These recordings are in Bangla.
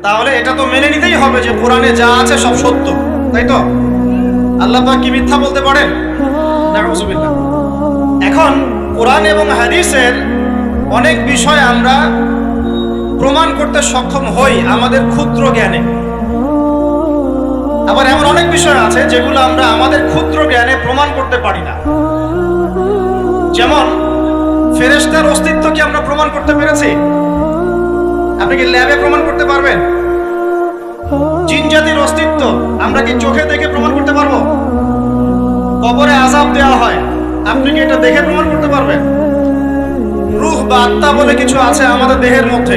তাহলে এটা তো মেনে নিতেই হবে যে কোরআনে যা আছে সব সত্য, তাই তো? আল্লাহ পাক কি মিথ্যা বলতে পারেন? নাউযুবিল্লাহ। এখন কোরআন এবং হাদিসের অনেক বিষয় আমরা প্রমাণ করতে সক্ষম হই আমাদের ক্ষুদ্র জ্ঞানে। আবার এমন অনেক বিষয় আছে যেগুলো আমরা আমাদের ক্ষুদ্র জ্ঞানে প্রমাণ করতে পারি না। যেমন ফেরেশতার অস্তিত্ব কি আমরা প্রমাণ করতে পেরেছি? আপনি কি ল্যাবে প্রমাণ করতে পারবেন? জিন জাতির অস্তিত্ব আমরা কি চোখে দেখে প্রমাণ করতে পারবো? কবরে আযাব দেওয়া হয়, আপনি কি এটা দেখে প্রমাণ করতে পারবেন? রূহ বা আত্মা বলে কিছু আছে আমাদের দেহের মধ্যে,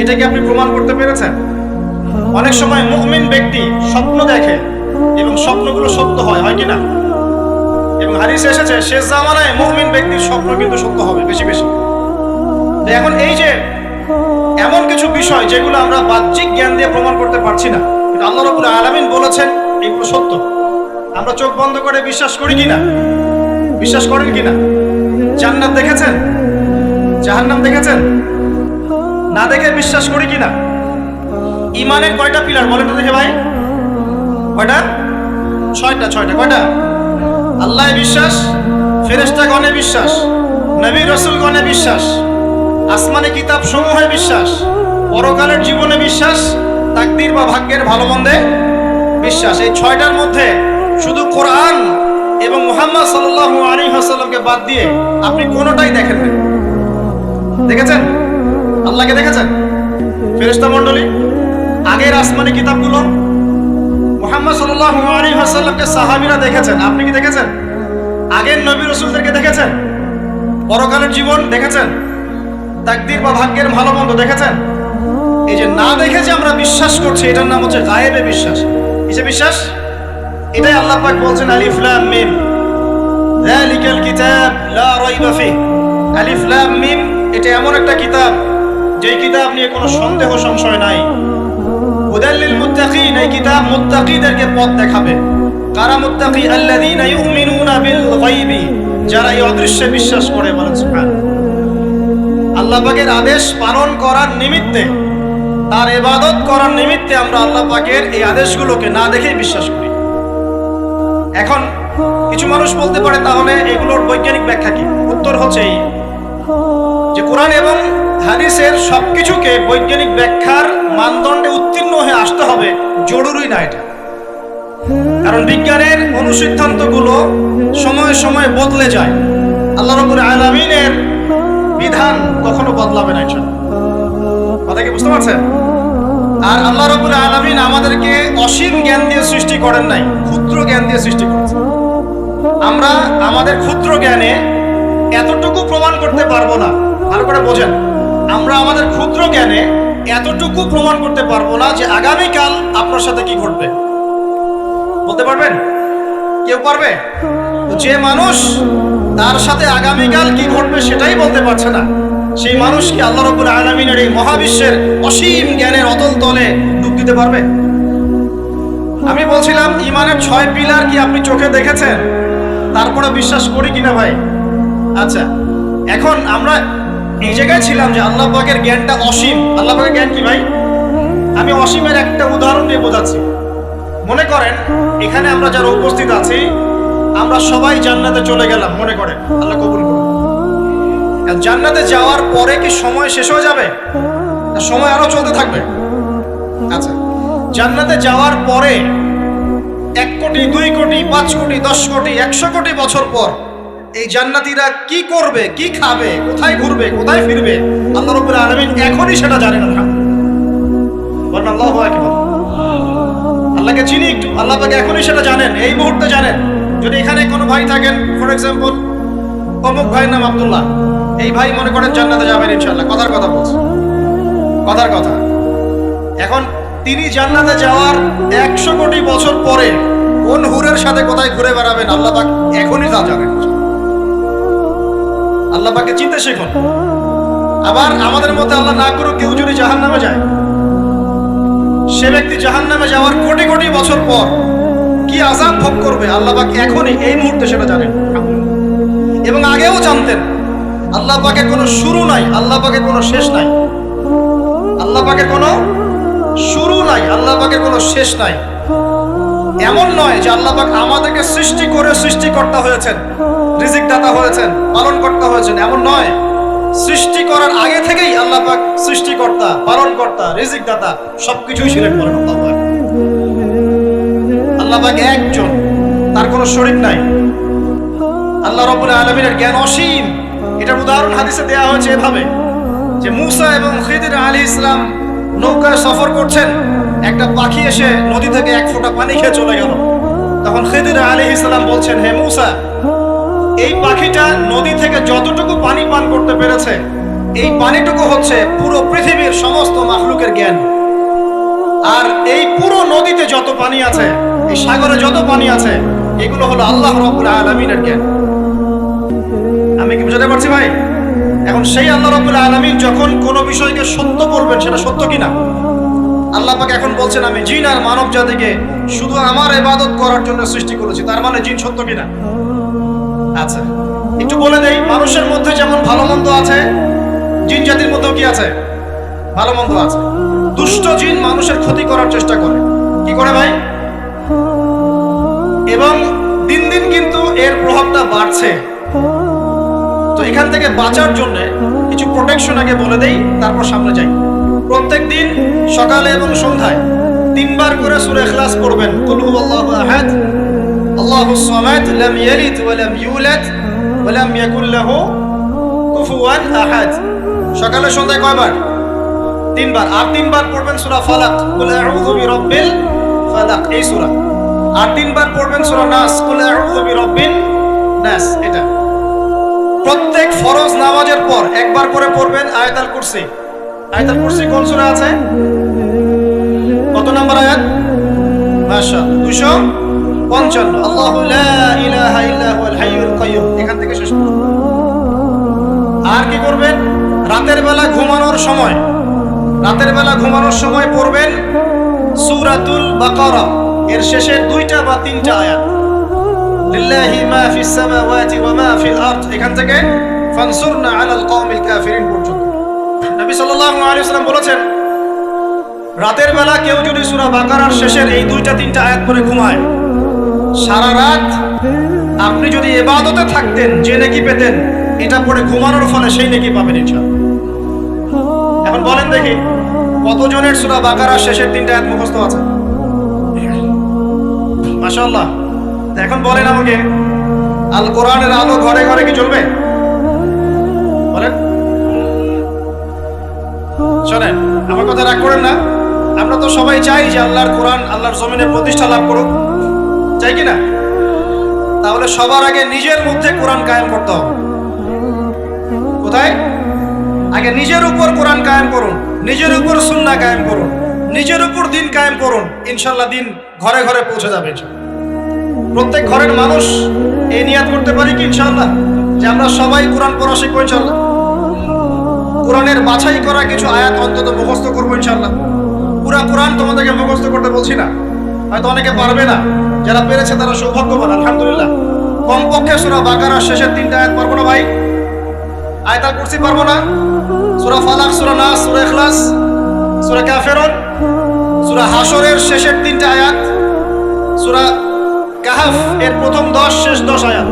এটা কি আপনি প্রমাণ করতে পেরেছেন? অনেক সময় মুমিন ব্যক্তি স্বপ্ন দেখে এবং স্বপ্নগুলো সত্য হয়, হয় কি না? এবং হাদিসে এসেছে শেষ জামানায় মুমিন ব্যক্তির স্বপ্ন কিন্তু সত্য হবে বেশি বেশি। তো এখন এই যে এমন কিছু বিষয় যেগুলো আমরা বাহ্যিক জ্ঞান দিয়ে প্রমাণ করতে পারছি না, কিন্তু আল্লাহ রাব্বুল আলামিন বলেছেন এগুলো সত্য। আমরা চোখ বন্ধ করে বিশ্বাস করি কিনা? বিশ্বাস করেন কিনা? জান্নাত দেখেছেন? জাহান্নাম দেখেছেন? না দেখে বিশ্বাস করি কিনা? ইমানের কয়টা পিলার বলেন তো দেখে ভাই? কয়টা? ছয়টা। কয়টা? আল্লাহ বিশ্বাস, ফেরেশতাগণে বিশ্বাস, নবী রাসূলগণে বিশ্বাস, আসমানি কিতাব সমূহে বিশ্বাস, পরকালের জীবনে বিশ্বাস, তাকদীর বা ভাগ্যের ভালো মন্দে বিশ্বাস। এই ছয়টার মধ্যে শুধু কোরআন এবং মুহাম্মদ সাল্লাল্লাহু আলাইহি ওয়াসাল্লামকে বাদ দিয়ে আপনি কোনোটাই দেখেন না। দেখেছেন? আল্লাহকে দেখেছেন? ফেরেশতা মণ্ডলী, আগের আসমানি কিতাবগুলো, মুহাম্মদ সাল্লাল্লাহু আলাইহি ওয়াসাল্লামকে সাহাবীরা দেখেছেন, আপনি কি দেখেছেন? আগের নবী রাসূলদেরকে দেখেছেন? পরকালের জীবন দেখেছেন? তাকদীর বা ভাগ্যের ভালো মন্দ দেখেছেন? এই যে না দেখে যে আমরা বিশ্বাস করছি, এটার নাম হচ্ছে গায়েবে বিশ্বাস। কিসে বিশ্বাস? এটাই আল্লাহ পাক বলছেন আলিফ লাম মিম যালিকাল কিতাব লা রাইবা ফিহি। আলিফ লাম মিম এটা এমন একটা কিতাব যেই কিতাব নিয়ে কোনো সন্দেহ সংশয় নাই। হুদাল লিল মুত্তাকিন, এই কিতাব মুত্তাকিদেরকে পথ দেখাবে। কারা মুত্তাকি? আল্লাযীনা ইউমিনুনা বিল গায়বি, যারা এই অদৃশ্যে বিশ্বাস করে। বলেন সুবহানাল্লাহ। আল্লাহ পাকের আদেশ পালন করার নিমিত্তে, তার ইবাদত করার নিমিত্তে আমরা আল্লাহ পাকের এই আদেশগুলোকে না দেখেই বিশ্বাস করি। এখন কিছু মানুষ বলতে পারে তাহলে এগুলোর বৈজ্ঞানিক ব্যাখ্যা কি? উত্তর হচ্ছে এই যে কোরআন এবং হাদিসের সবকিছুকে বৈজ্ঞানিক ব্যাখ্যার মানদণ্ডে উত্তীর্ণ হয়ে আসতে হবে জরুরি না এটা। কারণ বিজ্ঞানের অনুসিদ্ধান্তগুলো সময়ে সময়ে বদলে যায়। আল্লাহ রাব্বুল আলামিনের বিধান কখনো বদলাবে না ইনশাআল্লাহ। কথা কি বুঝতে পারছেন? আর আল্লাহ রাব্বুল আলামিন আমাদেরকে অসীম জ্ঞান দিয়ে সৃষ্টি করেন নাই, ক্ষুদ্র জ্ঞান দিয়ে সৃষ্টি করেছেন। আমরা আমাদের ক্ষুদ্র জ্ঞানে এতটুকু প্রমাণ করতে পারবো না। ভালো করে বোঝেন, আমরা আমাদের ক্ষুদ্র জ্ঞানে এতটুকু প্রমাণ করতে পারবো না যে আগামীকাল আপনার সাথে কি ঘটবে। বলতে পারবেন? কেউ পারবে? যে মানুষ তার সাথে আগামীকাল কি ঘটবে সেটাই বলতে পারছে না, সেই মানুষ কি আল্লাহ রাব্বুল আলামিনের এই মহাবিশ্বের অসীম জ্ঞানের অতল তলে ডুব দিতে পারবে? আমি বলছিলাম ইমানের 6 পিলার কি আপনি চোখে দেখেছেন? তারপরে বিশ্বাস করি কিনা ভাই? আচ্ছা, এখন আমরা এই জায়গায় ছিলাম যে আল্লাহ পাকের জ্ঞানটা অসীম। আল্লাহ পাকের জ্ঞান কি ভাই? আমি অসীমের একটা উদাহরণ দিয়ে বোঝাচ্ছি। মনে করেন এখানে আমরা যারা উপস্থিত আছি আমরা সবাই জান্নাতে চলে গেলাম, মনে করেন, আল্লাহ কবুল করুন। জান্নাতে যাওয়ার পরে কি সময় শেষ হয়ে যাবে? সময় আরো চলতে থাকবে। আচ্ছা, জান্নাতে যাওয়ার পরে 1 কোটি, 2 কোটি, 5 কোটি, 10 কোটি, 100 কোটি বছর পর এই জান্নাতীরা কি করবে, কি খাবে, কোথায় ঘুরবে, কোথায় ফিরবে, আল্লাহ রাব্বুল আলামিন এখনই সেটা জানেন না। বলেন আল্লাহু আকবার। আল্লাহকে চিনি একটু, আল্লাহ পাক এখনই সেটা জানেন, এই মুহূর্তে জানেন। যদি এখানে কোনো ভাই থাকেন, ফর এক্সাম্পল অমুক ভাইয়ের নাম আব্দুল্লাহ, এই ভাই মনে করেন জান্নাতে যাবেন ইনশাআল্লাহ, কথার কথা বলছি, কথার কথা। এখন তিনি জান্নাতে যাওয়ার 100 কোটি বছর পরে কোন হুরের সাথে কোথায় ঘুরে বেড়াবেন আল্লাহ পাক এখনই তা জানেন। আল্লাহ পাককে চিনতে শিখুন। আবার আমাদের মধ্যে আল্লাহ না করুক কেউ যদি জাহান্নামে যায়, সে ব্যক্তি জাহান্নামে যাওয়ার কোটি কোটি বছর পর কি আযাব ভোগ করবে আল্লাহ পাক এখনই এই মুহূর্তে সেটা জানেন, এবং আগেও জানতেন। আল্লাহ পাকের কোনো শুরু নাই, আল্লাহ পাকের কোনো শেষ নাই, আল্লাহ পাকের কোনো শুরু নাই, আল্লাহ পাকের কোনো শেষ নাই। এমন নয় যে আল্লাহ পাক আমাদেরকে সৃষ্টি করে সৃষ্টিকর্তা হয়েছেন, রিজিক দাতা হয়েছেন, পালন কর্তা হয়েছেন, এমন নয়। সৃষ্টি করার আগে থেকেই আল্লাহ পাক সৃষ্টিকর্তা, পালন কর্তা, রিজিক দাতা সবকিছুই ছিলেন। বলেন আল্লাহু আকবার। আল্লাহ পাক একজন, তার কোনো শরীক নাই। আল্লাহ রাব্বুল আলামিনের জ্ঞান অসীম। এটার উদাহরণ হাদিসে দেয়া হয়েছে এভাবে যে মুসা এবং খিদির আলাইহিস সালাম নৌকায় সফর করছেন, একটা পাখি এসে নদী থেকে এক ফোঁটা পানি খেয়ে চলে গেল। তখন খিদির আলাইহিস সালাম বলছেন, হে মুসা, এই পাখিটা নদী থেকে যতটুকু পানি পান করতে পেরেছে, এই পানিটুকু হচ্ছে পুরো পৃথিবীর সমস্ত মাখলুকের জ্ঞান। আর এই পুরো নদীতে যত পানি আছে, এই সাগরে যত পানি আছে, এগুলো হলো আল্লাহ রাব্বুল আলামিনের জ্ঞান। আমি কি বুঝাতে পারছি ভাই? এখন সেই আল্লাহ রাব্বুল আলামিন যখন কোনো বিষয়কে সত্য বলবেন, সেটা সত্য কিনা? আল্লাহ পাক এখন বলছেন, আমি জিন আর মানব জাতিকে শুধু আমার ইবাদত করার জন্য সৃষ্টি করেছি। তার মানে জিন সত্য কিনা? আচ্ছা, একটু বলে দেই, মানুষের মধ্যে যেমন ভালো মন্দ আছে, জিন জাতির মধ্যেও কি আছে? ভালো মন্দ আছে। দুষ্ট জিন মানুষের ক্ষতি করার চেষ্টা করে। কি করে ভাই? এবং দিন দিন কিন্তু এর প্রভাবটা বাড়ছে। তো এখান থেকে বাঁচার জন্য কিছু প্রোটেকশন আগে বলে দেই, তারপর সামনে যাই। প্রত্যেক দিন সকালে এবং সন্ধ্যায় 3 বার করে সূরা ইখলাস পড়বেন। কুল হুয়াল্লাহু আহাদ, আল্লাহুস সামাদ, লাম ইয়ালিদ ওয়া লাম ইউলাদ ওয়া লাম ইয়াকুল লাহু কুফুয়ান আহাদ। সকালে সন্ধ্যায় কয়বার? 3 বার। আর 3 বার পড়বেন সূরা ফালাক, কুল আউযু বিরাব্বিল ফালাক, এই সূরা। আর 3 বার পড়বেন সূরা নাস, কুল আউযু বিরাব্বিন নাস। এটা প্রত্যেক ফরজ নামাজের পর একবার করে পড়বেন আয়াতুল কুরসি। আয়াতুল কুরসি কোন সূরা আছে? কত নাম্বার আয়াত? মাশাআল্লাহ, 255। আল্লাহু লা ইলাহা ইল্লা হুয়াল হাইয়ুল কাইয়্যুম, এখান থেকে শেষ করুন। আর কি করবেন? রাতের বেলা ঘুমানোর সময় পড়বেন সূরাতুল বাকারা, এর শেষের 2টা বা 3টা আয়াত। লিল্লাহি মা ফিস সামাওয়াতি ওয়া মা ফিল আরদ, এখান থেকে ফানসুরনা আলাল কওমিল কাফিরিন পর্যন্ত। নবী সাল্লাল্লাহু আলাইহি ওয়াসাল্লাম বলেছেন, রাতের বেলা কেউ যদি সূরা বাকারার শেষের এই 2টা-3টা আয়াত পড়ে ঘুমায়, সারা রাত আপনি যদি ইবাদতে থাকতেন যে নেকি পেতেন, এটা পড়ে ঘুমানোর ফলে সেই নেকি পাবেন ইনশাআল্লাহ। এখন বলেন দেখি, কতজনের সূরা বাকারার শেষের 3টা আয়াত মুখস্থ আছে? মাশাআল্লাহ। এখন বলেন আমাকে, আল কোরআনের আলো ঘরে ঘরে কি জ্বলবে? বলেন। শোনেন, আমার কথা রাগ করেন না। আমরা তো সবাই চাই যে আল্লাহর কোরআন আল্লাহর জমিনে প্রতিষ্ঠা লাভ করুক, চাই কি না? তাহলে সবার আগে নিজের মধ্যে কোরআন কায়েম করতে হবে। কোথায়? আগে নিজের উপর কোরআন কায়েম করুন, নিজের উপর সুন্নাহ কায়েম করুন, নিজের উপর দিন কায়েম করুন। ইনশাআল্লাহ দিন ঘরে ঘরে পৌঁছে যাবে। প্রত্যেক ঘরের মানুষ এই নিয়াত করতে পারি কি ইনশাআল্লাহ যে আমরা সবাই কোরআন পড়া শিখবো ইনশাআল্লাহ? কোরআনের বাছাই করা কিছু আয়াত অন্তত মুখস্থ করবো ইনশাআল্লাহ। পুরা কোরআন তোমাদেরকে মুখস্থ করতে বলছি না, হয়তো অনেকে পারবে না, যারা পেরেছে তারা সৌভাগ্যবান, আলহামদুলিল্লাহ। কমপক্ষে সূরা বাকারার শেষের 3টা আয়াত পারবো না ভাই? আয়াতুল কুরসি পারবো না? সূরা ফালাক, সূরা নাস, সূরা ইখলাস, সূরা কাফিরুন, সূরা হাশরের শেষের 3টা আয়াত, সূরা কাহাফ এর প্রথম 10 শেষ 10 আয়াত,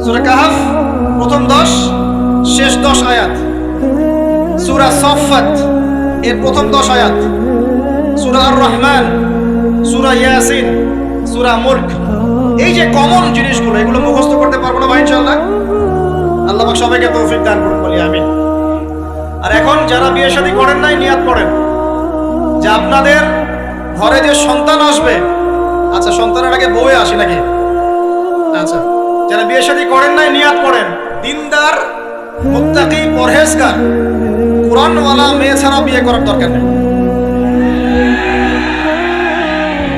সূরা কাহাফ প্রথম 10 শেষ 10 আয়াত, সূরা সাফফাত এর প্রথম 10 আয়াত, সূরা আর রহমান, সূরা ইয়াসিন, সূরা মুলক। এই যে কমন জিনিসগুলো, এগুলো মুখস্থ করতে পারবো না ভাই ইনশাআল্লাহ? আল্লাহ পাক সবাইকে তৌফিক দান করুন, বলি আমিন। আর এখন যারা বিয়ে শাদী করেন নাই, নিয়াত করেন যে আপনাদের ঘরে যে সন্তান আসবে, আচ্ছা সন্তানের আগে বউয়ে আসে নাকি? আচ্ছা, যারা বিয়ে শাদী করেন নাই নিয়াত করেন, দিনদার, মুত্তাকি, পরহেজগার, কোরআনওয়ালা মেয়ে ছাড়া বিয়ে করার দরকার নেই।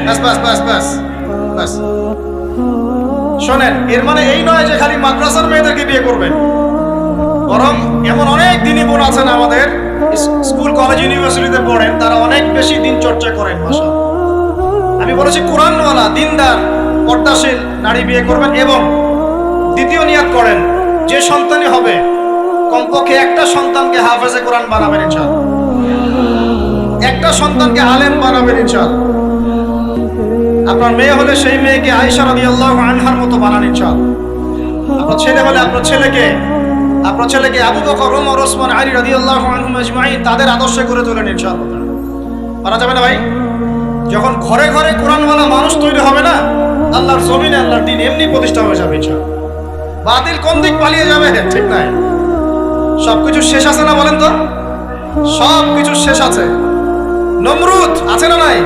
বাস বাস বাস বাস বাস। শোনেন, এর মানে এই নয় যে খালি মাদ্রাসার মেয়েদেরকে বিয়ে করবেন, বরং এমন অনেক দিনী বোন আছেন আমাদের স্কুল কলেজ ইউনিভার্সিটিতে পড়েন, তারা অনেক বেশি দিন চর্চা করেন। মাশাআল্লাহ। আমি বলেছি কোরআনওয়ালা, দিনদার, পর্দাশীল নারী বিয়ে করবেন। এবং দ্বিতীয় নিয়াত করেন, যে সন্তানই হবে কমপক্ষে একটা সন্তানকে হাফেজে কোরআন বানাবেন ইনশাআল্লাহ। একটা সন্তানকে আলেম বানাবেন ইনশাআল্লাহ। আপনার মেয়ে হলে সেই মেয়েকে আয়েশা রাদিয়াল্লাহু আনহার মতো বানান ইনশাআল্লাহ। আপনার ছেলে হলে আপনার ছেলেকে আবু বকর, ওমর, ওসমান, আলী রাদিয়াল্লাহু আনহুম আজমাইন তাদের আদর্শে করে তোলেন ইনশাআল্লাহ। পারা যাবে না ভাই? যখন ঘরে ঘরে কোরআনওয়ালা মানুষ তৈরি হবে না, আল্লাহর জমিনে আল্লাহর দ্বীন এমনি প্রতিষ্ঠা হয়ে যাবে ইনশাআল্লাহ। বাতিল কোন দিক পালিয়ে যাবে ঠিক নাই? সবকিছু শেষ আছে না বলেন তো? সবকিছু শেষ আছে। নমরুদ আছে না নাই?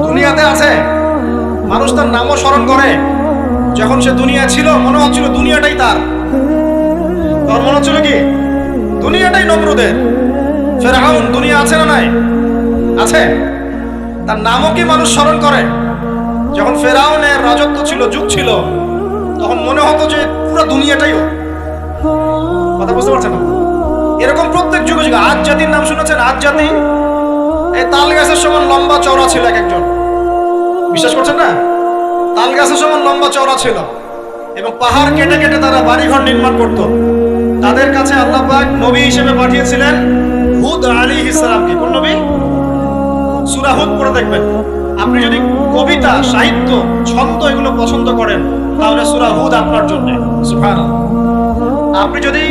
দুনিয়াতে আছে। মানুষ তার নামও স্মরণ করে। যখন সে দুনিয়া ছিল মনে হচ্ছিল দুনিয়াটাই তার মনে হচ্ছিল কি দুনিয়াটাই নমরুদের। ফেরাউন দুনিয়া আছে না নাই? আছে। তার নামও কি মানুষ স্মরণ করে? যখন ফেরাউনের রাজত্ব ছিল, যুগ ছিল, তখন মনে হতো যে পুরো দুনিয়াটাই ওর। কথা বুঝতে পারছেন না? এরকম প্রত্যেক যুগে যুগে। আজ জাতির নাম শুনেছেন? আজ জাতি এই তাল গাছের সমান লম্বা চওড়া ছিল এক একজন। বিশ্বাস করছেন না? তাল গাছের সমান লম্বা চওড়া ছিল এবং পাহাড় কেটে কেটে তারা বাড়িঘর নির্মাণ করত। তাদের কাছে আল্লাহ পাক নবী হিসেবে পাঠিয়েছিলেন হুদ আলাইহিস সালামকে। কোন নবী? সূরা হুদ পড়ে দেখবেন। আপনি যদি কবিতা, সাহিত্য, ছন্দ এগুলো পছন্দ করেন তাহলে সূরা হুদ আপনার জন্য। সুবহানাল্লাহ। আপনি যদি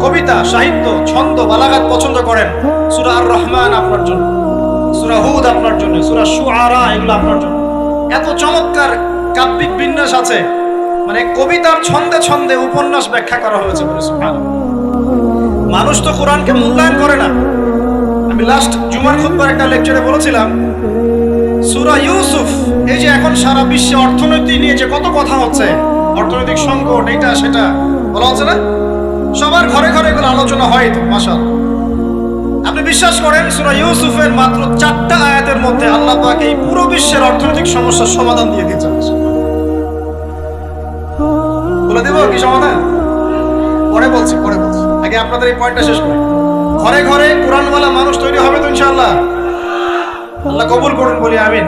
কবিতা, সাহিত্য, ছন্দ, বালাগাত পছন্দ করেন, সূরা আর রহমান আপনার জন্য, সূরা হুদ আপনার জন্য, সূরা শুআরা এগুলো আপনার জন্য। এত চমৎকার কাব্যিক বিন্যাস আছে, মানে কবিতার ছন্দে ছন্দে উপন্যাস ব্যাখ্যা করা হয়েছে। মানুষ তো কোরআনকে মূল্যায়ন করে না। আমি লাস্ট জুমার খুতবার একটা লেকচারে বলেছিলাম, সূরা ইউসুফ, এই যে এখন সারা বিশ্বে অর্থনীতি নিয়ে যে কত কথা হচ্ছে, অর্থনৈতিক সংকট, এটা সেটা বলা হচ্ছে না, সবার ঘরে ঘরে এগুলো আলোচনা হয় তো মাশাআল্লাহ। আপনি বিশ্বাস করেন সূরা ইউসুফের মাত্র 4টা আয়াতের মধ্যে আল্লাহ পাক এই পুরো বিশ্বের অর্থনৈতিক সমস্যার সমাধান দিয়ে দিয়েছেন। বলে দেব কি সমাধান? পরে বলছি। আগে আপনাদের এই পয়েন্টটা শেষ করি। ঘরে ঘরে কোরআনওয়ালা মানুষ তৈরি হবে তো ইনশাআল্লাহ। আল্লাহ কবুল করুন, বলি আমিন।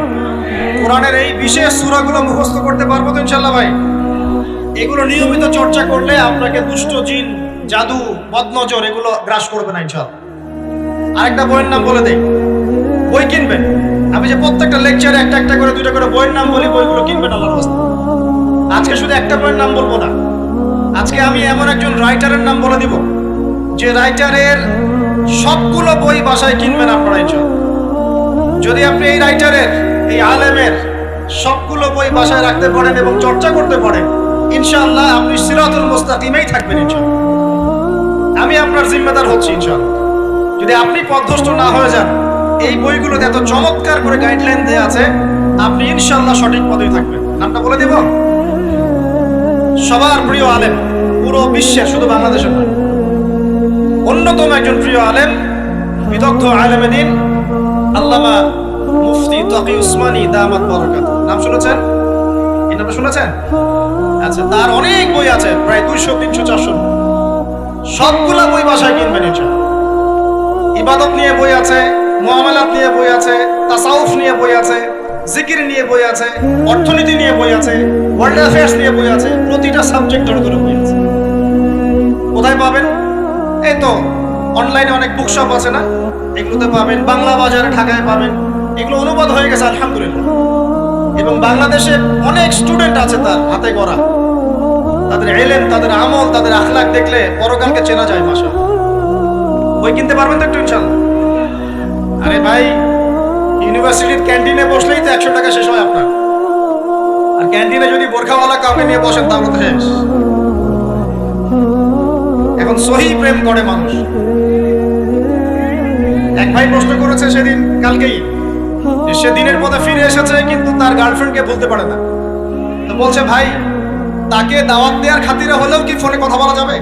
কোরআনের এই বিশেষ সূরাগুলো মুখস্থ করতে পারবো তো ইনশাআল্লাহ ভাই? এগুলো নিয়মিত চর্চা করলে আপনাকে দুষ্ট জিন, জাদু, বদনজর এগুলো গ্রাস করবে না ইনশাআল্লাহ। আরেকটা বইয়ের নাম বলে দেই, বই কিনবেন। আমি যে প্রত্যেকটা লেকচারে একটা একটা করে 2টা করে বইয়ের নাম বলি, বইগুলো কিনবেন আল্লাহর রাস্তায়। আজকে শুধু একটা বইয়ের নাম বলবো না, আজকে আমি এমন একজন রাইটারের নাম বলে দিব যে রাইটারের সবগুলো বই বাসায় কিনবেন আপনারা ইনশাআল্লাহ। যদি আপনি এই রাইটারের, এই আলেমের সবগুলো বই বাসায় রাখতে পারেন এবং চর্চা করতে পারেন, ইনশাআল্লাহ আপনি সিরাতুল মুস্তাকিমেই থাকবেন ইনশাআল্লাহ। আমি আপনার জিম্মেদার হচ্ছি ইনশাআল্লাহ। যদি আপনি পথভ্রষ্ট না হয়ে যান, এই বইগুলোতে এত চমৎকার করে গাইডলাইন দেয়া আছে, আপনি ইনশাআল্লাহ সঠিক পথেই থাকবেন। নামটা বলে দেব, সবার প্রিয় আলেম, পুরো বিশ্বের, শুধু বাংলাদেশের নয়, অন্যতম একজন প্রিয় আলেম, বিদগ্ধ আলেমে দ্বীন আল্লামা মুফতি তাকি উসমানী দামাত বারাকাত। নাম শুনেছেন? এই নামটা শুনেছেন? আচ্ছা, তার অনেক বই আছে, প্রায় 200, 300, 400। সবগুলা বই বাসায় কিনবেন ইনশাআল্লাহ। ইবাদত নিয়ে বই আছে, মুআমালাত নিয়ে বই আছে, তাসাউফ নিয়ে বই আছে, জিকির নিয়ে বই আছে, অর্থনীতি নিয়ে বই আছে, ওয়ার্ল্ড অ্যাফেয়ার্স নিয়ে বই আছে, প্রতিটা সাবজেক্ট ধরে ধরে বই আছে। কোথায় পাবেন? এই তো অনলাইনে অনেক বুকশপ আছে না, এগুলোতে পাবেন। বাংলা বাজারে ঢাকায় পাবেন। এগুলো অনুবাদ হয়ে গেছে আলহামদুলিল্লাহ। এবং বাংলাদেশে অনেক স্টুডেন্ট আছে তার হাতে গড়া। তাদের ইলম, তাদের আমল, তাদের আখলাক দেখলে পরকালকে চেনা যায় মাশাআল্লাহ। বই কিনতে পারবেন তো একটু ইনশাআল্লাহ? আরে ভাই, ইউনিভার্সিটির ক্যান্টিনে বসলেই তো 100 টাকা শেষ হয় আপনার। আর ক্যান্টিনে যদি বোরখাওয়ালা কাউকে নিয়ে বসেন তাহলে তো শেষ। এখন সহি প্রেম করে মানুষ। এক ভাই প্রশ্ন করেছে সেদিন, কালকেই, যে সে দিনের পথে ফিরে এসেছে কিন্তু তার গার্লফ্রেন্ডকে বলতে পারে না। তো বলছে, ভাই তাকে দাওয়াত দেওয়ার খাতিরে হলেও কি ফোনে কথা বলা যাবে?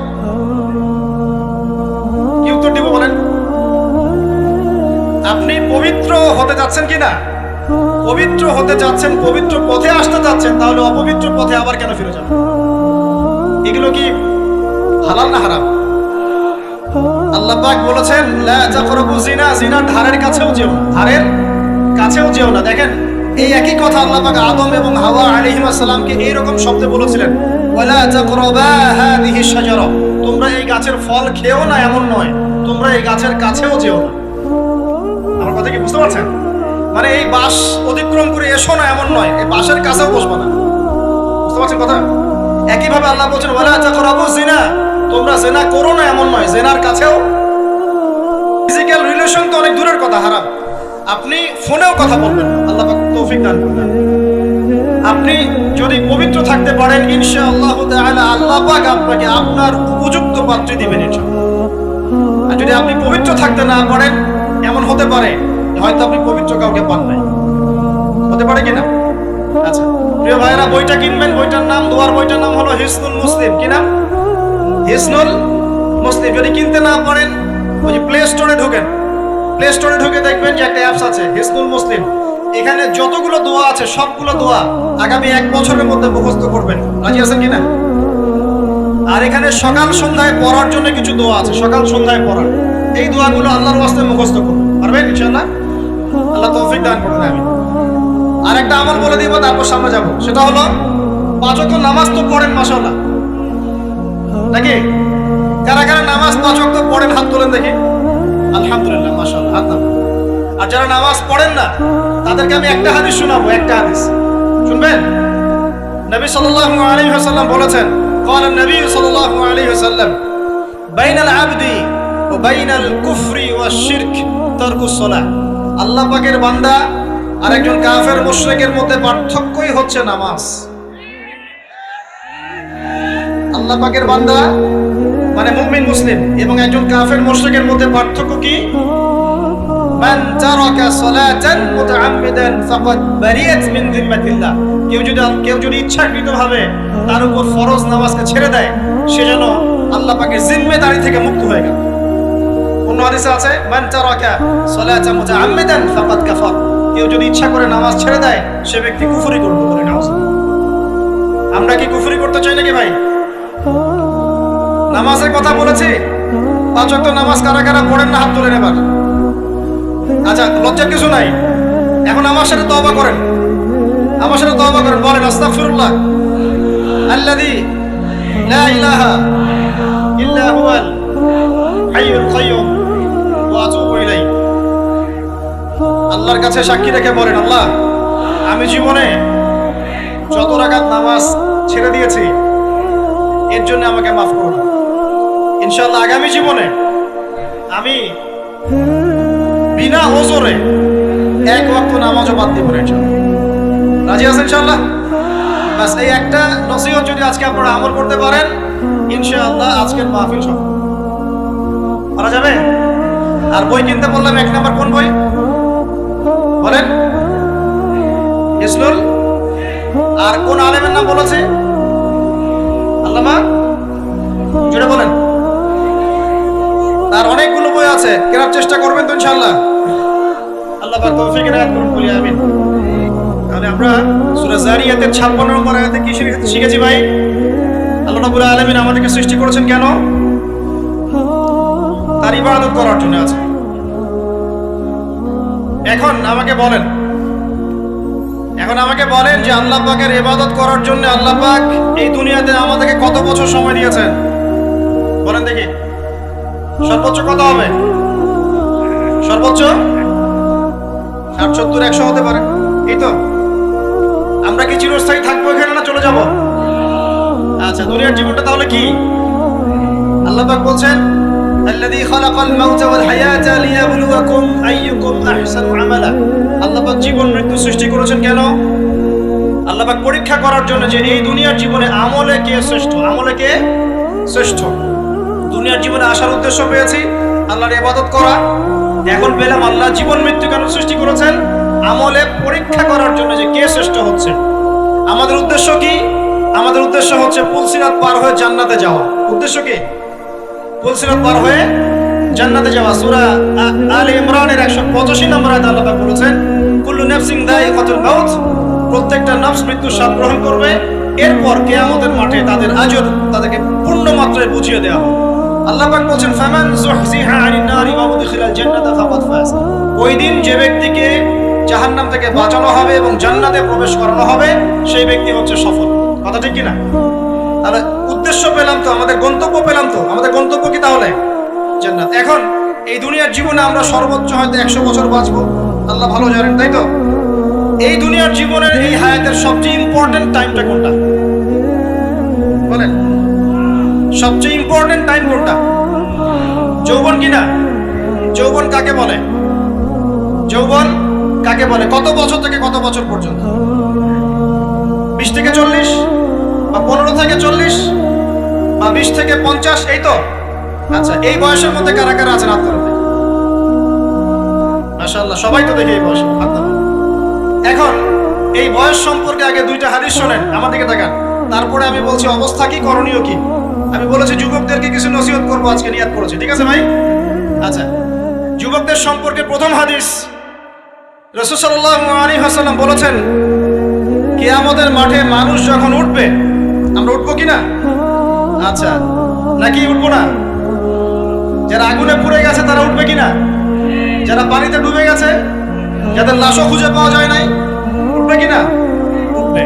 কি উত্তর দিব বলেন? আপনি পবিত্র হতে যাচ্ছেন কিনা? পবিত্র হতে যাচ্ছেন, পবিত্র পথে আসতে যাচ্ছেন, তাহলে অপবিত্র পথে আবার কেন ফিরে যাবেন? এগুলো কি হালাল না হারাম? আল্লাহ পাক বলেছেন, লা তাকরাবু জিনা, জিনার ধারের কাছেও যেও না, ধারের কাছেও যেও না। দেখেন, এই একই কথা আল্লাহ পাক আদম এবং হাওয়া আলাইহিস সালামকে এইরকম শব্দে বলেছিলেন, ওয়ালা তাকরাবা হাযিহি শাজারা, তোমরা এই গাছের ফল খেও না এমন নয়, তোমরা এই গাছের কাছেও যেও না। বুঝতে পারছেন? মানে এই বাস অতিক্রম করে এসো না এমন নয়, এই বাসের কাছেও বসবো না। বুঝতে পারছেন কথা? একইভাবে আল্লাহ বলছেন ওয়ালা তাকরাবু জিনা, তোমরা জিনা করো না এমন নয়, জিনার কাছেও। ফিজিক্যাল রিলেশন তো অনেক দূরের কথা, হারাম। আপনি ফোনেও কথা বলবেন, আল্লাহ পাক তৌফিক দান করবেন। আপনি যদি পবিত্র থাকতে পারেন ইনশাআল্লাহ তাআলা আল্লাহ পাক আপনাকে আপনার উপযুক্ত পাত্রী দিবেন ইনশাআল্লাহ। আর যদি আপনি পবিত্র থাকতে না পারেন, এমন হতে পারে হয়তো আপনি পবিত্র কাউকে পান নাই, হতে পারে কিনা? আচ্ছা প্রিয় ভাইরা, বইটা কিনবেন, বইটার নাম, দোয়ার বইটার নাম হলো হিসনুল মুসলিম। কি নাম? হিসনুল মুসলিম। যদি কিনতে না পারেন ওই যে প্লে স্টোরে ঢোকেন, প্লে স্টোরে ঢুকে দেখবেন যে একটা অ্যাপস আছে হিসনুল মুসলিম। এখানে যতগুলো দোয়া আছে সবগুলো দোয়া আগামী 1 বছরের মধ্যে মুখস্থ করবেন। রাজি আছেন কিনা? আর এখানে সকাল সন্ধ্যায় পড়ার জন্য কিছু দোয়া আছে, সকাল সন্ধ্যায় পড়ার। এই দোয়াগুলো আল্লাহর ওয়াস্তে মুখস্থ করুন, পারবেন ইনশাআল্লাহ? আল্লাহ তৌফিক দান করুন, আমিন। আর একটা আমল বলে দিব, তারপর সামনে যাব। সেটা হলো 5 ওয়াক্ত নামাজ তো পড়েন মাশাআল্লাহ, নাকি? কারা কারা নামাজ 5 ওয়াক্ত পড়েন হাত তোলেন দেখি। আলহামদুলিল্লাহ, মাশাআল্লাহ, হাত নামান। আর যারা নামাজ পড়েন না তাদেরকে আমি একটা হাদিস শোনাবো, একটা হাদিস শুনবেন। নবী সাল্লাল্লাহু আলাইহি ওয়াসাল্লাম বলেছেন, قال النبي صلى الله عليه وسلم بين العبد وبين الكفر والشرك ترك الصلاة। আল্লাহ পাকের বান্দা আর একজন কাফের মুশরিকের মধ্যে পার্থক্যই হচ্ছে নামাজ। আল্লাহ পাকের বান্দা মানে মুমিন মুসলিম এবং একজন কাফের মুশরিকের মধ্যে পার্থক্য কি? মান তারাকা সালাতান মুতাআম্মিদান ফাকাদ বারিয়াত মিন যিম্মাতিল্লাহ। কেউ যদি ইচ্ছাকৃতভাবে তার উপর ফরজ নামাজকে ছেড়ে দেয়, সে যেন আল্লাহ পাকের জিম্মেদারি থেকে মুক্ত হয়ে গেল। অন্য হাদিসে আছে মান তারাকা সালাতান মুতাআম্মিদান ফাকাদ কাফার। কেউ যদি ইচ্ছা করে নামাজ ছেড়ে দেয়, সে ব্যক্তি কুফরি করবে বলে নামাজ। আমরা কি কুফরি করতে চাই নাকি ভাই? নামাজের কথা বলেছি, 5 ওয়াক্ত নামাজ কারা কারা পড়েন না হাত তোলেন এবার। আচ্ছা লজ্জার কিছু নাই, এখন আমার সাথে তওবা করেন, আমার সাথে তওবা করেন, বলেন আস্তাগফিরুল্লাহ আল্লাযী লা ইলাহা ইল্লা হুয়াল হাইয়ুল কাইয়্যুম ওয়া আতুবু ইলাইহি। আল্লাহর কাছে সাক্ষী রেখে বলেন, আল্লাহ আমি জীবনে যত রাকাত নামাজ ছেড়ে দিয়েছি এর জন্য আমাকে মাফ করুন। ইনশাআল্লাহ আগামী জীবনে আমি বিনা ওজরে 1 ওয়াক্ত নামাজও বাদ দিব না ইনশাআল্লাহ। রাজি আছেন ইনশাআল্লাহ? বাস এই একটা নসিহত যদি আজকে আপনারা আমল করতে পারেন, ইনশাআল্লাহ আজকের মাহফিল সফল করা যাবে। আর বই কিনতে বললাম 1 নাম্বার কোন বই বলেন? হিসনুল। আর কোন আলেমের নাম বলেছে? আল্লামা, জুড়ে বলেন। তার অনেকগুলো বই আছে, কেনার চেষ্টা করবেন তো ইনশাআল্লাহ। আল্লাহ পাক তৌফিক এনায়েত করুন, বলি আমিন। তাহলে আমরা সূরা যারিয়াতের 56 নম্বর আয়াতে কি শিখেছি ভাই? আল্লাহ রাব্বুল আলামিন আমাদেরকে সৃষ্টি করেছেন কেন? তার ইবাদত করার জন্য আছে। এখন আমাকে বলেন যে আল্লাহ পাকের ইবাদত করার জন্য আল্লাহ পাক এই দুনিয়াতে আমাদেরকে কত বছর সময় দিয়েছেন বলেন দেখি। সর্বোচ্চ কত হবে? সর্বোচ্চ 60, 70, 100 হতে পারে। এই তো। আমরা কি চিরস্থায়ী থাকবো এখানে না চলে যাব? আচ্ছা, দুনিয়ার জীবনটা তাহলে কি? আল্লাহ পাক বলছেন আল্লাযী খালাকাল মাউতা ওয়াল হায়াতা লিয়াবলুয়াকুম আইয়ুকুম আহসানু আমালা। আল্লাহ পাক জীবন মৃত্যু সৃষ্টি করেছেন কেন? আল্লাহ পাক পরীক্ষা করার জন্য যে এই দুনিয়ার জীবনে আমলে কে শ্রেষ্ঠ, আমলে কে শ্রেষ্ঠ। দুনিয়ার জীবনে আসার উদ্দেশ্য পেয়েছি আল্লাহর ইবাদত করা, এখন পেলাম আল্লাহ জীবন মৃত্যু কেন সৃষ্টি করেছেন? আমলে পরীক্ষা করার জন্য যে কে শ্রেষ্ঠ হচ্ছে। আমাদের উদ্দেশ্য কি? আমাদের উদ্দেশ্য হচ্ছে পুলসিরাত পার হয়ে জান্নাতে যাওয়া। উদ্দেশ্য কি? পুলসিরাত পার হয়ে জান্নাতে যাওয়া। সূরা আলে ইমরানের 185 নম্বর আয়াতে আল্লাহ পাক বলেছেন কুল্লু নাফসিন যায়িকাতুল মাউত, প্রত্যেকটা নফস মৃত্যুর স্বাদ গ্রহণ করবে। এরপর কিয়ামতের মাঠে তাদের আজর তাদেরকে পূর্ণ মাত্রায় বুঝিয়ে দেওয়া হবে। আল্লাহ পাক বলেন ফামান যুহজিহা আনিন নারি ওয়া উদখিলাল জান্নাতা ফাকাদ ফাজ। ওই দিন যে ব্যক্তিকে জাহান্নাম থেকে বাঁচানো হবে এবং জান্নাতে প্রবেশ করানো হবে সেই ব্যক্তি হচ্ছে সফল। কথা ঠিক কি না? তাহলে উদ্দেশ্য পেলাম তো, আমাদের গন্তব্য পেলাম তো। আমাদের গন্তব্য কি তাহলে? জান্নাত। এখন এই দুনিয়ার জীবনে আমরা সর্বোচ্চ হয়তো 100 বছর বাঁচবো, আল্লাহ ভালো জানেন, তাই তো? এই দুনিয়ার জীবনের এই হায়াতের সবচেয়ে ইম্পর্টেন্ট টাইমটা কোনটা বলেন? সবচেয়ে ইম্পর্টেন্ট টাইম কোনটা? যৌবন কিনা? যৌবন কাকে বলে? যৌবন কাকে বলে? কত বছর থেকে কত বছর পর্যন্ত? 20 থেকে 40, বা 15 থেকে 40, বা 20 থেকে 50, এই তো? আচ্ছা, এই বয়সের মধ্যে কারা কারা আছেন? হাত তোলেন। মাশাআল্লাহ, সবাই তো দেখে এই বয়সে হাত তোলেন। এখন এই বয়স সম্পর্কে আগে দুইটা হাদিস শোনেন, আমার দিকে তাকান, তারপরে আমি বলছি অবস্থা কি, করণীয় কি। আমি বলেছি যুবকদেরকে কিছু নসিহত করবো আজকে, নিয়াত করেছি, ঠিক আছে ভাই? আচ্ছা, যুবকদের সম্পর্কে প্রথম হাদিস, রাসূল সাল্লাল্লাহু আলাইহি ওয়াসাল্লাম বলেছেন, কিয়ামতের মাঠে মানুষ যখন উঠবে, আমরা উঠবো কিনা? আচ্ছা, নাকি উঠবো না? যারা আগুনে পুড়ে গেছে তারা উঠবে কিনা? যারা পানিতে ডুবে গেছে, যাদের লাশও খুঁজে পাওয়া যায় নাই, উঠবে কিনা? উঠবে।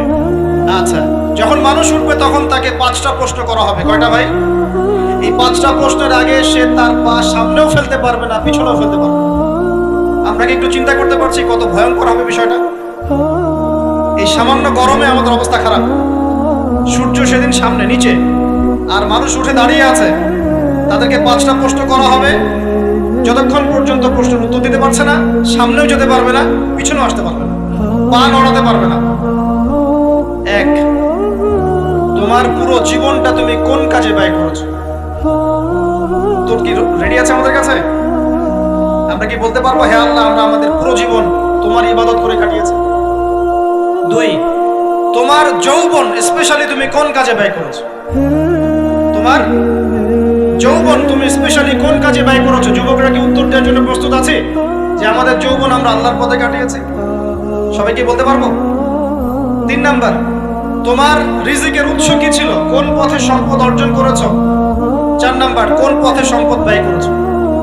আচ্ছা, যখন মানুষ উঠবে তখন তাকে 5টা প্রশ্ন করা হবে। কয়টা ভাই? এই 5টা প্রশ্নের আগে সে তার পা সামনেও ফেলতে পারবে না, পিছনেও ফেলতে পারবে না। আমরা কি একটু চিন্তা করতে পারছি কত ভয়ঙ্কর হবে বিষয়টা? এই সামান্য গরমে আমাদের অবস্থা খারাপ, সূর্য সেদিন সামনে নিচে, আর মানুষ উঠে দাঁড়িয়ে আছে, তাদেরকে 5টা প্রশ্ন করা হবে। যতক্ষণ পর্যন্ত প্রশ্নের উত্তর দিতে পারছে না, সামনেও যেতে পারবে না, পিছনেও আসতে পারবে না, পা নড়াতে পারবে না। 1, তোমার পুরো জীবনটা তুমি কোন কাজে ব্যয় করেছো? তোর কি রেডি আছে আমাদের কাছে? আমরা কি বলতে পারবো, হে আল্লাহ, আমরা আমাদের পুরো জীবন তোমার ইবাদত করে কাটিয়েছি? 2, তোমার যৌবন স্পেশালি তুমি কোন কাজে ব্যয় করেছো? তোমার যৌবন তুমি স্পেশালি কোন কাজে ব্যয় করেছো? যুবকরা কি উত্তর দেওয়ার জন্য প্রস্তুত আছে যে আমাদের যৌবন আমরা আল্লাহর পথে কাটিয়েছি? সবাই কি বলতে পারবো? 3 নাম্বার, তোমার রিজিকের উৎস কি ছিল? কোন পথে সম্পদ অর্জন করেছো? 4 নাম্বার, কোন পথে সম্পদ ব্যয় করেছো?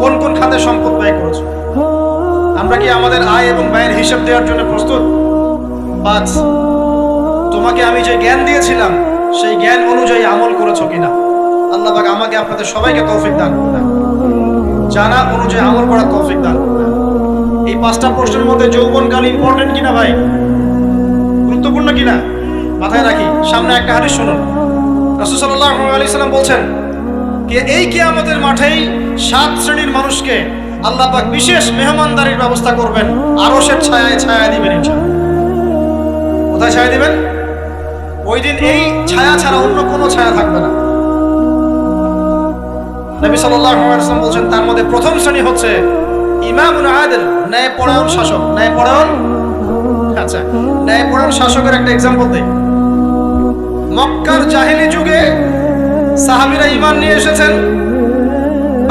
কোন কোন খাতে সম্পদ ব্যয় করেছো? আমরা কি আমাদের আয় এবং ব্যয়ের হিসাব দেওয়ার জন্য প্রস্তুত? 5, তোমাকে আমি যে জ্ঞান দিয়েছিলাম সেই জ্ঞান অনুযায়ী আমল করেছো কিনা? আল্লাহ পাক আমাকে আপনাদের সবাইকে তৌফিক দান করুন, জানা অনুযায়ী আমল করার তৌফিক দান করুন। এই 5টা প্রশ্নের মধ্যে যৌবনকাল ইম্পর্টেন্ট কিনা ভাই? গুরুত্বপূর্ণ কিনা? মাথায় রাখি। সামনে একটা হাদিস শুনুন, রাসূল সাল্লাল্লাহু আলাইহি ওয়াসাল্লাম বলছেন, এই কিয়ামতের মাঠেই 7 শ্রেণীর মানুষকে আল্লাহ পাক বিশেষ মেহমানদারির ব্যবস্থা করবেন, আরশের ছায়ায় ছায়া দিবেন ইনশাআল্লাহ। কোথায় ছায়া দিবেন? ওই দিন এই ছায়া ছাড়া অন্য কোনো ছায়া থাকবে না। নবী সাল্লাল্লাহু আলাইহি ওয়াসাল্লাম বলেন, তার মধ্যে প্রথম শ্রেণী হচ্ছে ইমামুন আদিল, ন্যায়পরায়ণ শাসক। ন্যায়পরায়ণ, আচ্ছা, ন্যায়পরায়ণ শাসকের একটা এক্সাম্পল দেই। মক্কার জাহেলি যুগে সাহাবীরা ঈমান নিয়ে এসেছেন,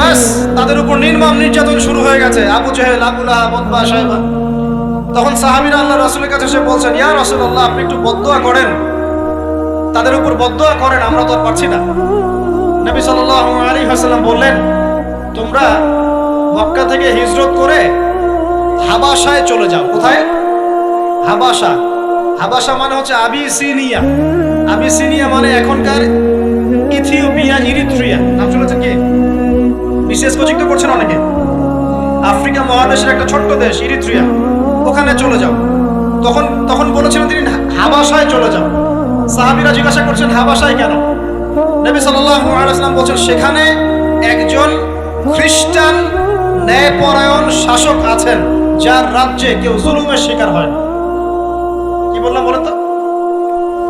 বাস তাদের উপর নির্মম নির্যাতন শুরু হয়ে গেছে, আবু জেহেল, আবু লাহাব, উতবা, শাইবা। তখন সাহাবীরা আল্লাহর রাসূলের কাছে এসে বলছেন, ইয়া রাসূলুল্লাহ, আপনি একটু বদদুয়া করেন, তাদের উপর বদদুয়া করেন, আমরা তো আর পারছি না। নবী সাল্লাল্লাহু আলাইহি ওয়াসাল্লাম বললেন, তোমরা মক্কা থেকে হিজরত করে হাবাসায় চলে যাও। কোথায়? হাবাসা। হাবাসা মানে হচ্ছে আবিসিনিয়া। আবিসিনিয়া মানে এখনকার ইথিওপিয়া, ইরিত্রিয়া। নাম শুনেছেন কি? বিশেষ কোচিং তো করছেন অনেকে। আফ্রিকা মহাদেশের একটা ছোট্ট দেশ ইরিত্রিয়া, ওখানে চলে যাও। তখন বলেছিলেন তিনি হাবাসায় চলে যাও। সাহাবীরা জিজ্ঞাসা করছেন, হাবাসায় কেন? নবী সাল্লাল্লাহু আলাইহি ওয়াসাল্লাম বলেন, সেখানে একজন খ্রিস্টান ন্যায়পরায়ণ শাসক আছেন, যার রাজ্যে কেউ জুলুমের শিকার হয় না। কি বললাম বলেন তো?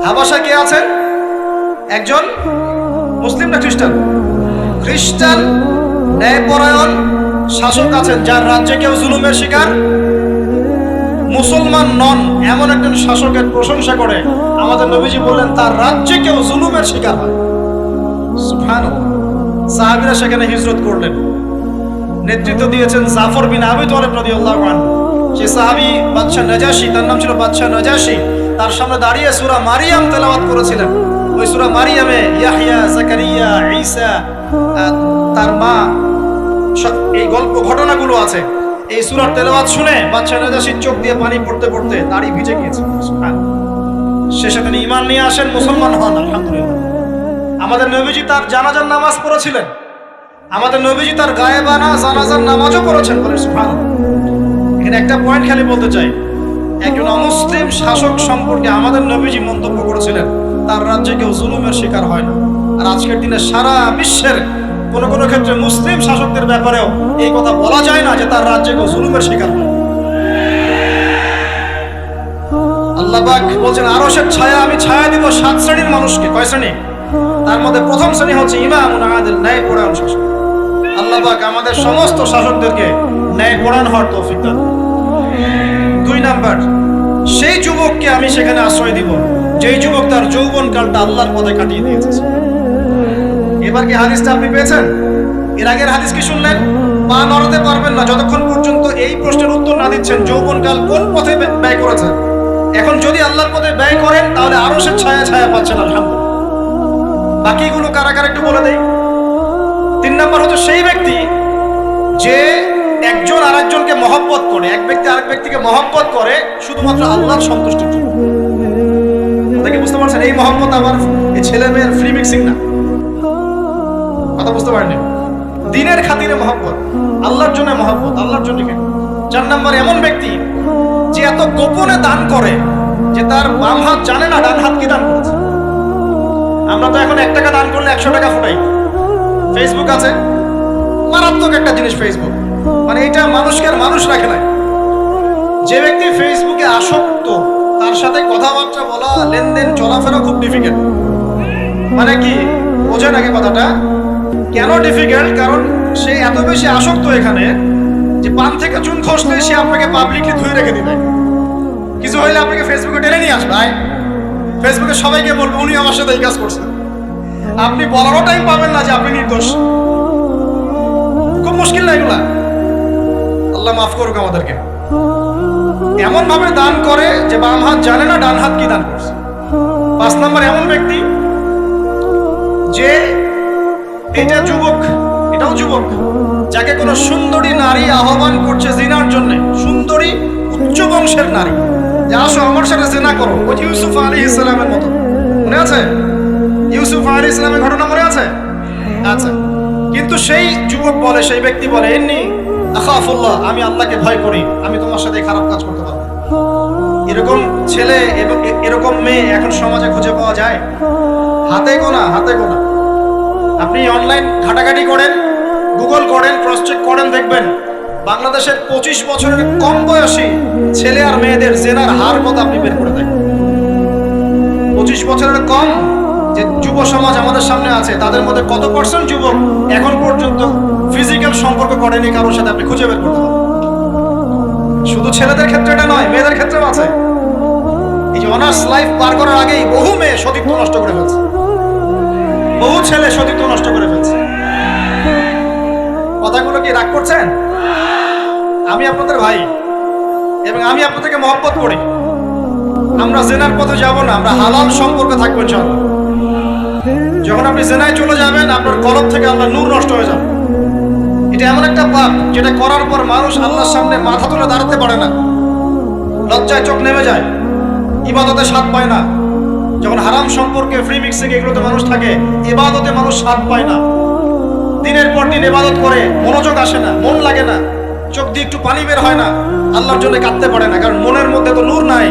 হাবাসা কে আছেন? একজন মুসলিম না খ্রিস্টান? খ্রিস্টান ন্যায়পরায়ণ শাসক আছেন, যার রাজ্যে কেউ জুলুমের শিকার, মুসলমান নন এমন একজন শাসকের প্রশংসা করে আমাদের নবীজি বললেন, তার রাজ্যে কেউ জুলুমের শিকার হয়। সুবহানাল্লাহ। সাহাবীরা সেখানে হিজরত করলেন। নেতৃত্ব দিয়েছেন জাফর বিন আবি তালিব রাদিয়াল্লাহু আনহু। সেই সাহাবী বাদশা নাজাশী, তার নাম ছিল বাদশা নাজাশী, তার সামনে দাঁড়িয়ে সূরা মারিয়াম তেলাওয়াত করেছিলেন। ওই সূরা মারিয়ামে ইয়াহইয়া, যাকারিয়া, ঈসা, তার মা, এই গল্প ঘটনাগুলো আছে। এই সূরার তেলাওয়াত শুনে বাদশা নাজাশীর চোখ দিয়ে পানি পড়তে পড়তে দাড়ি ভিজে গিয়েছে। শেষে তিনি ঈমান নিয়ে আসেন, মুসলমান হন, আলহামদুলিল্লাহ। আমাদের নবীজি তার জানাজার নামাজ পড়েছিলেন, আমাদের নবীজি তার গায়েবানা জানাজার নামাজও পড়েছেন। বলেন সুবহানাল্লাহ। এখানে দেখেন একটা পয়েন্ট খালি বলতে চাই, একজন অমুসলিম শাসক সম্পর্কে আমাদের নবীজি মন্তব্য করেছিলেন তার রাজ্যে কেউ জুলুমের শিকার হয় না। আর আজকের দিনে সারা বিশ্বের কোনো কোনো ক্ষেত্রে মুসলিম শাসকদের ব্যাপারেও এই কথা বলা যায় না যে তার রাজ্যে কেউ জুলুমের শিকার হয়। আল্লাহ পাক বলছেন আরশের ছায়া আমি ছায়া দিব 7 শ্রেণীর মানুষকে। কয় শ্রেণী? তার মধ্যে প্রথম শ্রেণী হচ্ছে ইমামুন আদিল, ন্যায়পরায়ণ শাসক। আল্লাহ পাক আমাদের সমস্ত শাসকদেরকে ন্যায়পরায়ণ হওয়ার তৌফিক দান। 2 নাম্বার, সেই যুবককে আমি সেখানে আশ্রয় দিব যেই যুবক তার যৌবনকালটা আল্লাহর পথে কাটিয়ে দিয়েছে। এবার কি হাদিসটা আপনি পেয়েছেন? এর আগের হাদিস কি শুনলেন? পা নড়াতে পারবেন না যতক্ষণ পর্যন্ত এই প্রশ্নের উত্তর না দিচ্ছেন যৌবনকাল কোন পথে ব্যয় করেছেন। এখন যদি আল্লাহর পথে ব্যয় করেন তাহলে আরশের ছায়া ছায়া পাচ্ছেন আলহামদুলিল্লাহ। বাকিগুলো কারা কারা একটু বলে দেই। 3 নাম্বার হচ্ছে সেই ব্যক্তি যে একজন আরেকজনকে মহব্বত করে, এক ব্যক্তি আরেক ব্যক্তিকে মহব্বত করে শুধুমাত্র আল্লাহর সন্তুষ্টির জন্য। কথা কি বুঝতে পারছেন? এই মহব্বত আমার এই ছেলে মেয়ের ফ্রি মিক্সিং না। কথা বুঝতে পারেননি? দিনের খাতিরে মহব্বত, আল্লাহর জন্য মহব্বত, আল্লাহর জন্য। 4 নাম্বার এমন ব্যক্তি যে এত গোপনে দান করে যে তার বাম হাত জানে না ডান হাত কি দান করেছে। আমরা তো এখন 1 টাকা দান করলে 100 টাকা ফুটাই। ফেসবুক আছে, মারাত্মক একটা জিনিস ফেসবুক, মানে এটা মানুষকে আর মানুষ রাখে না। যে ব্যক্তি ফেসবুকে আসক্ত তার সাথে কথাবার্তা বলা, লেনদেন, চলাফেরা খুব ডিফিকাল্ট। মানে কি বোঝেন আগে কথাটা? কেন ডিফিকাল্ট? কারণ সে এত বেশি আসক্ত এখানে যে পান থেকে চুন খসলে সে আপনাকে পাবলিকলি ধুয়ে রেখে দিবে। কিছু হইলে আপনাকে ফেসবুকে টেনে নিয়ে আসবে, ফেসবুকে সবাইকে বলবো উনি আমার সাথে এই কাজ করছেন। আপনি বলারও টাইম পাবেন না যে আপনি নির্দোষ। খুব মুশকিল না এগুলা? আল্লাহ মাফ করুক আমাদেরকে। এমন ভাবে দান করে যে বাম হাত জানে না ডান হাত কি দান করছে। 5 নাম্বার এমন ব্যক্তি যে এটা যুবক, এটাও যুবক, যাকে কোনো সুন্দরী নারী আহ্বান করছে জিনার জন্য, সুন্দরী উচ্চ বংশের নারী, যে আসো আমার সাথে জিনা করো। ওই ইউসুফ আলাইহিস সালামের মতো, মনে আছে? ইউসুফ আলাইহিস সালামের ঘটনা মনে আছে? আচ্ছা, কিন্তু সেই যুবক বলে, সেই ব্যক্তি বলে ইন্নী আখাফুল্লাহ, আমি আল্লাহকে ভয় করি, আমি তোমার সাথে খারাপ কাজ করতে পারবো। এরকম ছেলে এবং এরকম মেয়ে এখন সমাজে খুঁজে পাওয়া যায়? হাতে গোনা, হাতে গোনা। আপনি অনলাইন ঘাটাঘাটি করেন, গুগল করেন, ক্রস চেক করেন, দেখবেন বাংলাদেশের 25 বছরের কম বয়সী ছেলে আর মেয়েদের জেনার হার কত আপনি বের করে দেখেন। 25 বছরের কম যে যুব সমাজ আমাদের সামনে আছে তাদের মধ্যে কত % যুবক এখন পর্যন্ত ফিজিক্যাল সম্পর্ক করেনি কারোর সাথে, আপনি খুঁজে বের করতে পারেন। শুধু ছেলেদের ক্ষেত্রে এটা নয়, মেয়েদের ক্ষেত্রেও আছে। এই যে অনার্স লাইফ পার করার আগেই বহু মেয়ে সতীত্ব নষ্ট করে ফেলছে, বহু ছেলে সতীত্ব নষ্ট করে ফেলছে। কথাগুলো কি রাগ করছেন? আমি আপনাদের ভাই এবং আমি আপনাদেরকে মহব্বত করি। আমরা জেনার পথে যাব না, আমরা হালাল সম্পর্ক থাকবো ইনশাআল্লাহ। যখন আপনি জেনায় চলে যাবেন আপনার কলব থেকে আল্লাহ নূর নষ্ট হয়ে যাবে। এটা এমন একটা পাপ যেটা করার পর মানুষ আল্লাহর সামনে মাথা তুলে দাঁড়াতে পারে না, লজ্জায় চোখ নেমে যায়, ইবাদতে স্বাদ পায় না। যখন হারাম সম্পর্কে, ফ্রি মিক্সিং, এগুলোতে মানুষ থাকে, ইবাদতে মানুষ স্বাদ পায় না। দিনের পর দিন ইবাদত করে মনোযোগ আসে না, মন লাগে না, চোখ দিয়ে একটু পানি বের হয় না, আল্লাহর জন্য কাঁদতে পারে না, কারণ মনের মধ্যে তো নূর নাই।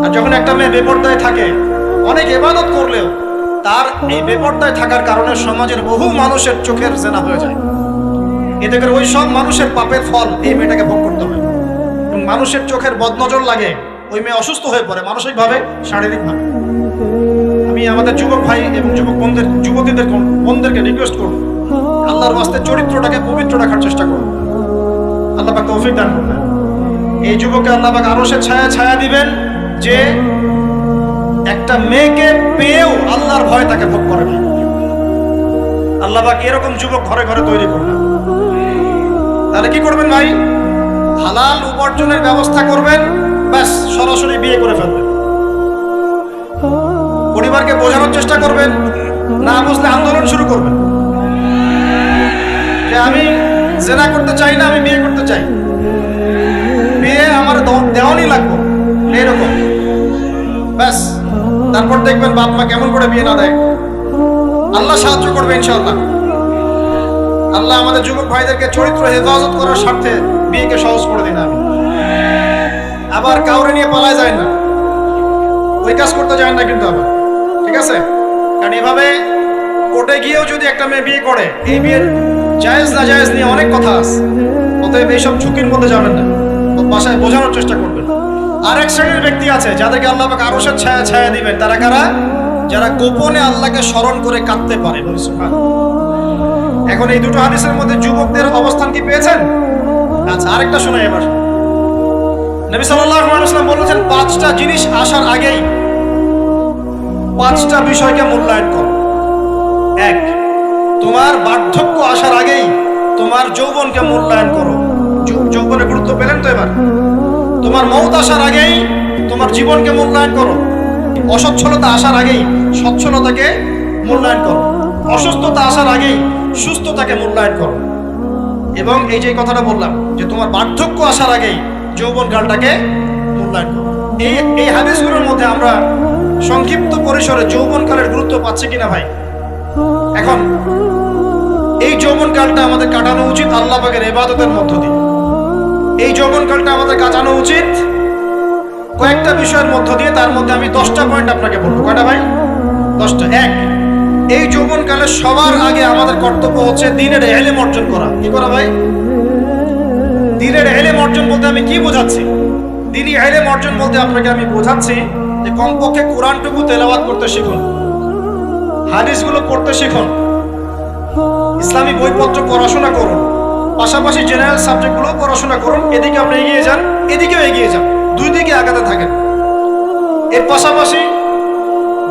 আর যখন একটা মেয়ে বেপরদায় থাকে, অনেক ইবাদত করলেও তার এই বেপরদায় থাকার কারণে সমাজের বহু মানুষের চোখের জেনা হয়ে যায়। এতে করে ওই সব মানুষের পাপের ফল এই মেয়েটাকে ভোগ করতে হয়। এবং মানুষের চোখের বদনজর লাগে, ওই মেয়ে অসুস্থ হয়ে পড়ে মানসিকভাবে, শারীরিকভাবে। আমি আমাদের যুবক ভাই এবং যুবক বোনদেরকে রিকোয়েস্ট করব, আল্লাহর ওয়াস্তে চরিত্রটাকে পবিত্র রাখার চেষ্টা করুন। আল্লাহ পাক তৌফিক দান করুন। এই যুবককে আল্লাহ পাক আরশের ছায়া ছায়া দিবেন যে একটা মেয়েকে পেয়েও আল্লাহর ভয় তাকে ভোগ করে না। আল্লাহ পাক এরকম যুবক ঘরে ঘরে তৈরি করবেন। তাহলে কি করবেন ভাই? হালাল উপার্জনের ব্যবস্থা করবেন, ব্যাস সরাসরি বিয়ে করে ফেলবেন। পরিবারকে বোঝানোর চেষ্টা করবেন, না বুঝলে আন্দোলন শুরু করবেন যে আমি জেনা করতে চাই না, আমি বিয়ে করতে চাই, বিয়ে আমার দেওয়ানি লাগবে, এরকম। ব্যাস তারপর দেখবেন বাপ মা কেমন করে বিয়ে না দেয়। আল্লাহ সাহায্য করবে ইনশাআল্লাহ। আল্লাহ আমাদের যুবক ভাইদেরকে চরিত্র হেফাজত করার স্বার্থে বিয়েকে সহজ করে দিন আমি। আবার কাউরে নিয়ে পালায় যায় না, ওই কাজ করতে যায় না কিন্তু আবার, ঠিক আছে? কারণ এভাবে কোর্টে গিয়েও যদি একটা মেয়ে বিয়ে করে, এই বিয়ের জায়েজ না জায়েজ নিয়ে অনেক কথা আছে। অতএব এইসব ঝুঁকির মধ্যে যাবেন না, বাসায় বোঝানোর চেষ্টা করবেন। আরেক শ্রেণীর ব্যক্তি আছে যাদেরকে আল্লাহ পাক আরশের ছায়া ছায়া দিবেন। তারা কারা? যারা গোপনে আল্লাহকে স্মরণ করে কাঁদতে পারে। বলি সুবহানাল্লাহ। এখন এই দুটো হাদিসের মধ্যে যুবকদের অবস্থান কি পেয়েছেন? আচ্ছা, আরেকটা শোনাই এবার। নবী সাল্লাল্লাহু আলাইহি ওয়াসাল্লাম বলেছেন, 5টা জিনিস আসার আগেই 5টা বিষয়কে মূল্যায়ন করো। 1, তোমার বার্ধক্য আসার আগেই তোমার যৌবনকে মূল্যায়ন করো। যৌবনের গুরুত্ব পেলেন তো এবার? তোমার মওত আসার আগেই তোমার জীবনকে মূল্যায়ন করো। অসচ্ছলতা আসার আগেই সচ্ছলতাকে মূল্যায়ন করো। অসুস্থতা আসার আগেই সুস্থতাকে মূল্যায়ন করো। এবং এই যে কথাটা বললাম যে তোমার বার্ধক্য আসার আগেই যৌবনকালটাকে মূল্যায়ন করো। এই হাদিসগুলোর মধ্যে আমরা সংক্ষিপ্ত পরিসরে যৌবনকালের গুরুত্ব পাচ্ছি কিনা ভাই? এখন এই যৌবনকালটা আমাদের কাটানো উচিত আল্লাহ পাকের ইবাদতের মধ্য দিয়ে। এই যৌবনকালটা আমাদের কাটানো উচিত কয়েকটা বিষয়ের মধ্য দিয়ে। তার মধ্যে আমি 10টা পয়েন্ট আপনাকে বলবো। কয়টা ভাই? 10টা। 1, এই যৌবনকালে সবার আগে আমাদের কর্তব্য হচ্ছে দ্বীনের ইলম অর্জন করা। কি করা ভাই? দ্বীনের ইলম অর্জন বলতে আমি কি বোঝাচ্ছি? দ্বীনি ইলম অর্জন বলতে আপনাকে আমি বোঝাচ্ছি যে কমপক্ষে কোরআনটুকু তেলাওয়াত করতে শিখুন, হাদিসগুলো পড়তে শিখুন, ইসলামী বইপত্র পড়াশোনা করুন, পাশাপাশি জেনারেল সাবজেক্টগুলো পড়াশোনা করুন। এদিকে আপনি এগিয়ে যান, এদিকেও এগিয়ে যান, দুই দিকে আগাতে থাকেন। এর পাশাপাশি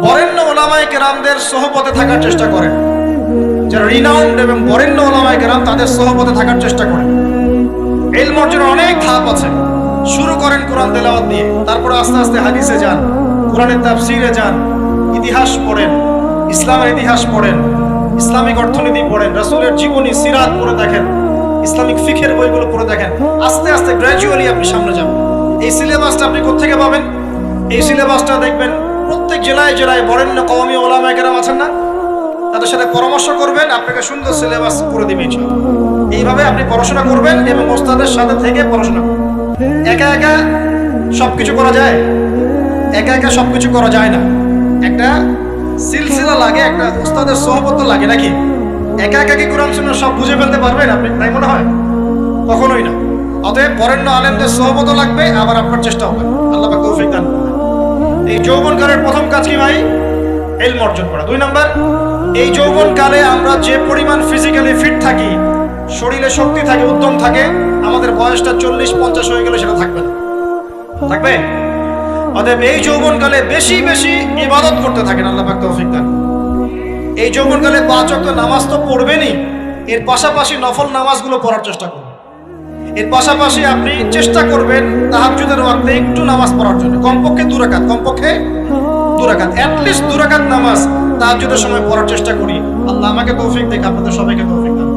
বরেণ্য ওলামায়ে কেরামদের সোহবতে থাকার চেষ্টা করেন। যারা রিনাউন্ড এবং বরেণ্য ওলামায়ে কেরাম, তাদের সোহবতে থাকার চেষ্টা করেন। ইলম অর্জনের অনেক ধাপ আছে। শুরু করেন কোরআন তেলাওয়াত দিয়ে, তারপরে আস্তে আস্তে হাদিসে যান, কোরআনের তাফসীরে যান, ইতিহাস পড়েন, ইসলামের ইতিহাস পড়েন, ইসলামিক অর্থনীতি পড়েন, রাসূলের জীবনী সিরাত পড়ে দেখেন, ইসলামিক ফিকহের বইগুলো পড়ে দেখেন। আস্তে আস্তে গ্র্যাজুয়ালি আপনি সামনে যাবেন। এই সিলেবাসটা আপনি কোত্থেকে পাবেন? এই সিলেবাসটা দেখবেন প্রত্যেক জেলায় জেলায় বরেণ্য কওমি ওলামায়ে কেরাম আছেন না, তাদের সাথে পরামর্শ করবেন, আপনাকে সুন্দর সিলেবাস করে দিবে ইনশাআল্লাহ। এইভাবে আপনি পড়াশোনা করবেন এবং ওস্তাদের সাথে থেকে পড়াশোনা করবেন। একা একা সবকিছু করা যায়? একা একা সবকিছু করা যায় না। একটা সিলসিলা লাগে, একটা ওস্তাদের সোহবত লাগে, নাকি? একা একা কি কোরআন সুন্নাহ সব বুঝে ফেলতে পারবেন আপনি? তাই মনে হয়? কখনোই না। অতএব বরেণ্য আলেমদের সোহবত লাগবে, আবার আপনার চেষ্টা হবে। আল্লাহ পাক তৌফিক দান করুন। এই যৌবনকালের প্রথম কাজ কি ভাই? ইলম অর্জন করা। 2 নাম্বার, এই যৌবনকালে আমরা যে পরিমাণ ফিজিক্যালি ফিট থাকি, শরীরে শক্তি থাকে, উদ্যম থাকে, আমাদের বয়সটা 40-50 হয়ে গেলে সেটা থাকবে না। থাকবে? অতএব এই যৌবনকালে বেশি বেশি ইবাদত করতে থাকেন। আল্লাহ পাক তৌফিক দান। এই যৌবনকালে 5 ওয়াক্ত নামাজ তো পড়বেনই, এর পাশাপাশি নফল নামাজগুলো পড়ার চেষ্টা করুন। এর পাশাপাশি আপনি চেষ্টা করবেন তাহাজ্জুদের ওয়াক্তে একটু নামাজ পড়ার জন্য, কমপক্ষে 2 রাকাত, কমপক্ষে 2 রাকাত, অ্যাটলিস্ট 2 রাকাত নামাজ তাহাজ্জুদের সময় পড়ার চেষ্টা করি। আল্লাহ আমাকে তৌফিক দেখ, আপনাদের সবাইকে তৌফিক দান।